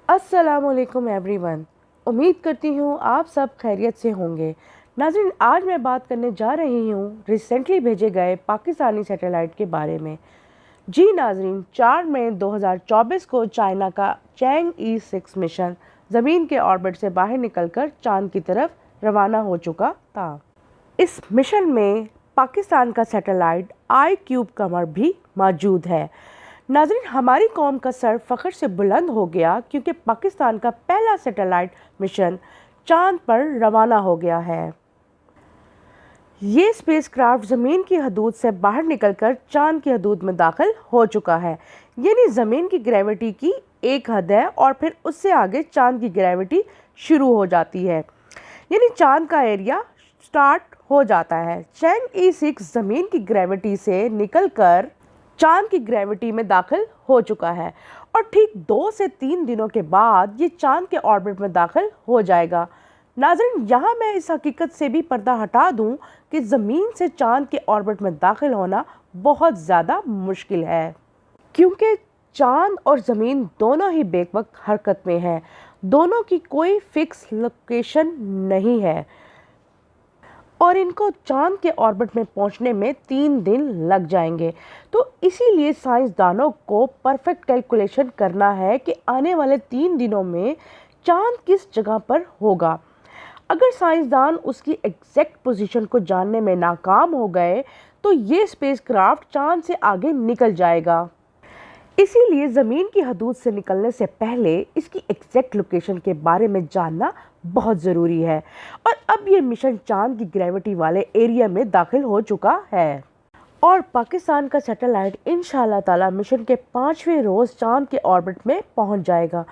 अस्सलाम वालेकुम एवरीवन। उम्मीद करती हूँ आप सब खैरियत से होंगे। नाज़रीन, आज मैं बात करने जा रही हूँ रिसेंटली भेजे गए पाकिस्तानी सैटेलाइट के बारे में। जी नाज़रीन, 4 मई 2024 को चाइना का चैंग-ई-6 मिशन ज़मीन के ऑर्बिट से बाहर निकलकर चांद की तरफ रवाना हो चुका था। इस मिशन में पाकिस्तान का सैटेलाइट आई-क्यूब कमर भी मौजूद है। नाज़रीन, हमारी कौम का सर फ़ख्र से बुलंद हो गया क्योंकि पाकिस्तान का पहला सैटेलाइट मिशन चांद पर रवाना हो गया है। ये स्पेसक्राफ्ट ज़मीन की हदूद से बाहर निकलकर चांद की हदूद में दाखिल हो चुका है। यानी ज़मीन की ग्रेविटी की एक हद है और फिर उससे आगे चांद की ग्रेविटी शुरू हो जाती है, यानी चांद का एरिया स्टार्ट हो जाता है। चैंग-ई-6 ज़मीन की ग्रेविटी से निकलकर चांद की ग्रेविटी में दाखिल हो चुका है और ठीक 2 से 3 दिनों के बाद ये चांद के ऑर्बिट में दाखिल हो जाएगा। नाज़रीन, यहाँ मैं इस हकीकत से भी पर्दा हटा दूँ कि ज़मीन से चांद के ऑर्बिट में दाखिल होना बहुत ज़्यादा मुश्किल है, क्योंकि चांद और ज़मीन दोनों ही बेवक्त हरकत में हैं। दोनों की कोई फिक्स लोकेशन नहीं है और इनको चांद के ऑर्बिट में पहुंचने में 3 दिन लग जाएंगे। तो इसीलिए साइंसदानों को परफेक्ट कैलकुलेशन करना है कि आने वाले 3 दिनों में चांद किस जगह पर होगा। अगर साइंसदान उसकी एग्जैक्ट पोजीशन को जानने में नाकाम हो गए तो ये स्पेसक्राफ्ट चांद से आगे निकल जाएगा। इसीलिए ज़मीन की हदूद से निकलने से पहले इसकी एग्जैक्ट लोकेशन के बारे में जानना बहुत ज़रूरी है। और अब ये मिशन चांद की ग्रेविटी वाले एरिया में दाखिल हो चुका है और पाकिस्तान का सैटेलाइट इंशाअल्लाह ताला मिशन के 5वें रोज़ चांद के ऑर्बिट में पहुंच जाएगा,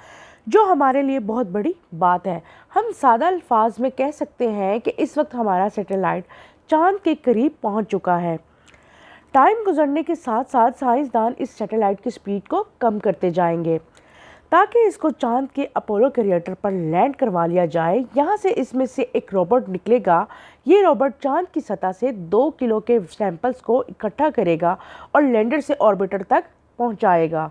जो हमारे लिए बहुत बड़ी बात है। हम सादा अल्फाज में कह सकते हैं कि इस वक्त हमारा सैटेलाइट चांद के करीब पहुंच चुका है। टाइम गुजरने के साथ साथ साइंसदान इस सैटेलाइट की स्पीड को कम करते जाएंगे ताकि इसको चांद के अपोलो क्रिएटर पर लैंड करवा लिया जाए। यहाँ से इसमें से एक रोबोट निकलेगा। ये रोबोट चांद की सतह से 2 किलो के सैंपल्स को इकट्ठा करेगा और लैंडर से ऑर्बिटर तक पहुँचाएगा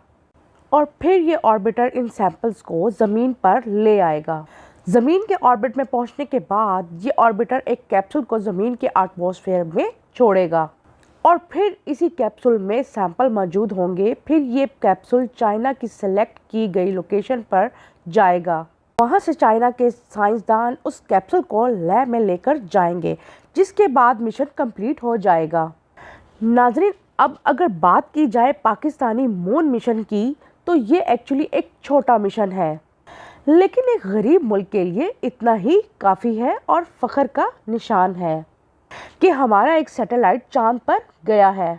और फिर ये ऑर्बिटर इन सैंपल्स को ज़मीन पर ले आएगा। ज़मीन के ऑर्बिट में पहुँचने के बाद ये ऑर्बिटर एक कैप्सूल को ज़मीन के एटमॉस्फेयर में छोड़ेगा और फिर इसी कैप्सूल में सैंपल मौजूद होंगे। फिर ये कैप्सूल चाइना की सेलेक्ट की गई लोकेशन पर जाएगा। वहाँ से चाइना के साइंसदान उस कैप्सूल को लैब में लेकर जाएंगे, जिसके बाद मिशन कंप्लीट हो जाएगा। नाज़रीन, अब अगर बात की जाए पाकिस्तानी मून मिशन की, तो ये एक्चुअली एक छोटा मिशन है, लेकिन एक गरीब मुल्क के लिए इतना ही काफ़ी है और फ़ख्र का निशान है कि हमारा एक सैटेलाइट चांद पर गया है।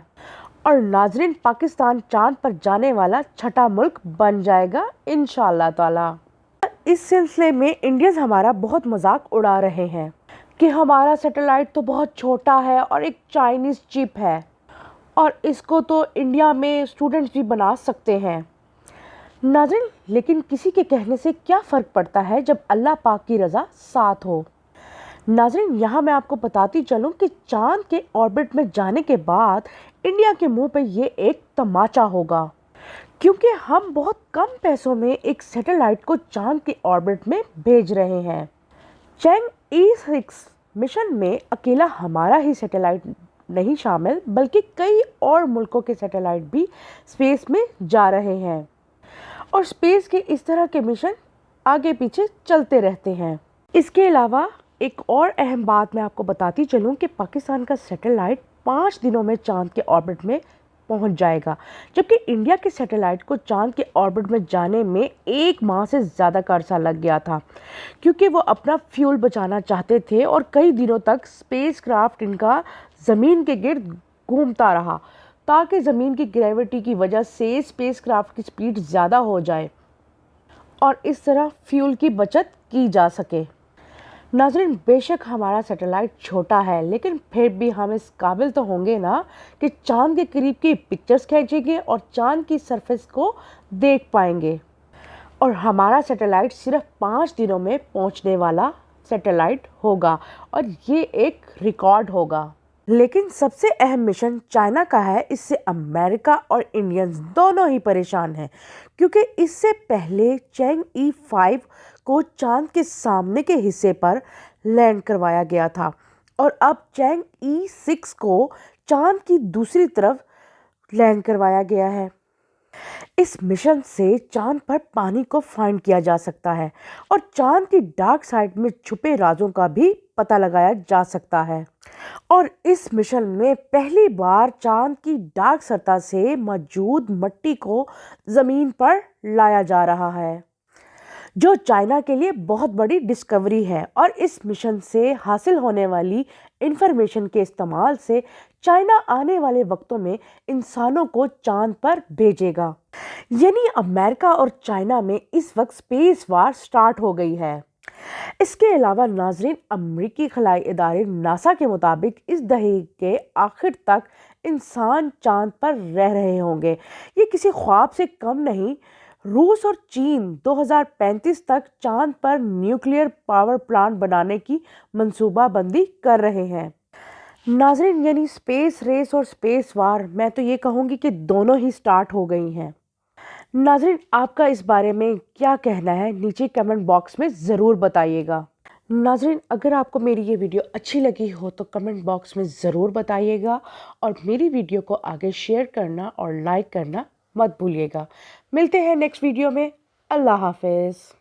और नाज़रीन, पाकिस्तान चांद पर जाने वाला छठा मुल्क बन जाएगा इंशाअल्लाह ताला। इस सिलसिले में इंडियंस हमारा बहुत मजाक उड़ा रहे हैं कि हमारा सैटेलाइट तो बहुत छोटा है और एक चाइनीज़ चिप है और इसको तो इंडिया में स्टूडेंट्स भी बना सकते हैं। नाज़रीन, लेकिन किसी के कहने से क्या फ़र्क पड़ता है जब अल्लाह पाक की रज़ा साथ हो। नाज़रीन, यहाँ मैं आपको बताती चलूँ कि चांद के ऑर्बिट में जाने के बाद इंडिया के मुंह पे ये एक तमाचा होगा, क्योंकि हम बहुत कम पैसों में एक सैटेलाइट को चांद के ऑर्बिट में भेज रहे हैं। चैंग-ई-6 मिशन में अकेला हमारा ही सैटेलाइट नहीं शामिल, बल्कि कई और मुल्कों के सैटेलाइट भी स्पेस में जा रहे हैं और स्पेस के इस तरह के मिशन आगे पीछे चलते रहते हैं। इसके अलावा एक और अहम बात मैं आपको बताती चलूँ कि पाकिस्तान का सैटेलाइट 5 दिनों में चांद के ऑर्बिट में पहुंच जाएगा, जबकि इंडिया के सैटेलाइट को चांद के ऑर्बिट में जाने में 1 माह से ज़्यादा का अरसा लग गया था, क्योंकि वो अपना फ्यूल बचाना चाहते थे और कई दिनों तक स्पेसक्राफ्ट इनका ज़मीन के गिर्द घूमता रहा ताकि ज़मीन की ग्रेविटी की वजह से स्पेसक्राफ्ट की स्पीड ज़्यादा हो जाए और इस तरह फ्यूल की बचत की जा सके। नाज़रीन, बेशक हमारा सैटेलाइट छोटा है, लेकिन फिर भी हम इस काबिल तो होंगे ना कि चांद के करीब की पिक्चर्स खींचेंगे और चांद की सरफेस को देख पाएंगे। और हमारा सैटेलाइट सिर्फ 5 दिनों में पहुंचने वाला सैटेलाइट होगा और ये एक रिकॉर्ड होगा। लेकिन सबसे अहम मिशन चाइना का है। इससे अमेरिका और इंडियंस दोनों ही परेशान हैं, क्योंकि इससे पहले चैंग ई 5 को चांद के सामने के हिस्से पर लैंड करवाया गया था और अब चैंग ई 6 को चांद की दूसरी तरफ लैंड करवाया गया है। इस मिशन से चांद पर पानी को फाइंड किया जा सकता है और चांद की डार्क साइड में छुपे राजों का भी पता लगाया जा सकता है। और इस मिशन में पहली बार चांद की डार्क सतह से मौजूद मिट्टी को जमीन पर लाया जा रहा है, जो चाइना के लिए बहुत बड़ी डिस्कवरी है। और इस मिशन से हासिल होने वाली इंफॉर्मेशन के इस्तेमाल से चाइना आने वाले वक्तों में इंसानों को चांद पर भेजेगा। यानी अमेरिका और चाइना में इस वक्त स्पेस वार स्टार्ट हो गई है। इसके अलावा नाजरीन, अमेरिकी खलाई इदारे नासा के मुताबिक इस दहाई के आखिर तक इंसान चांद पर रह रहे होंगे। ये किसी ख्वाब से कम नहीं। रूस और चीन 2035 तक चांद पर न्यूक्लियर पावर प्लांट बनाने की मंसूबाबंदी कर रहे हैं। नाजरीन, यानी स्पेस रेस और स्पेस वार, मैं तो ये कहूँगी कि दोनों ही स्टार्ट हो गई हैं। नाजरीन, आपका इस बारे में क्या कहना है, नीचे कमेंट बॉक्स में ज़रूर बताइएगा। नाजरीन, अगर आपको मेरी ये वीडियो अच्छी लगी हो तो कमेंट बॉक्स में ज़रूर बताइएगा और मेरी वीडियो को आगे शेयर करना और लाइक करना मत भूलिएगा। मिलते हैं नेक्स्ट वीडियो में। अल्लाह हाफिज़।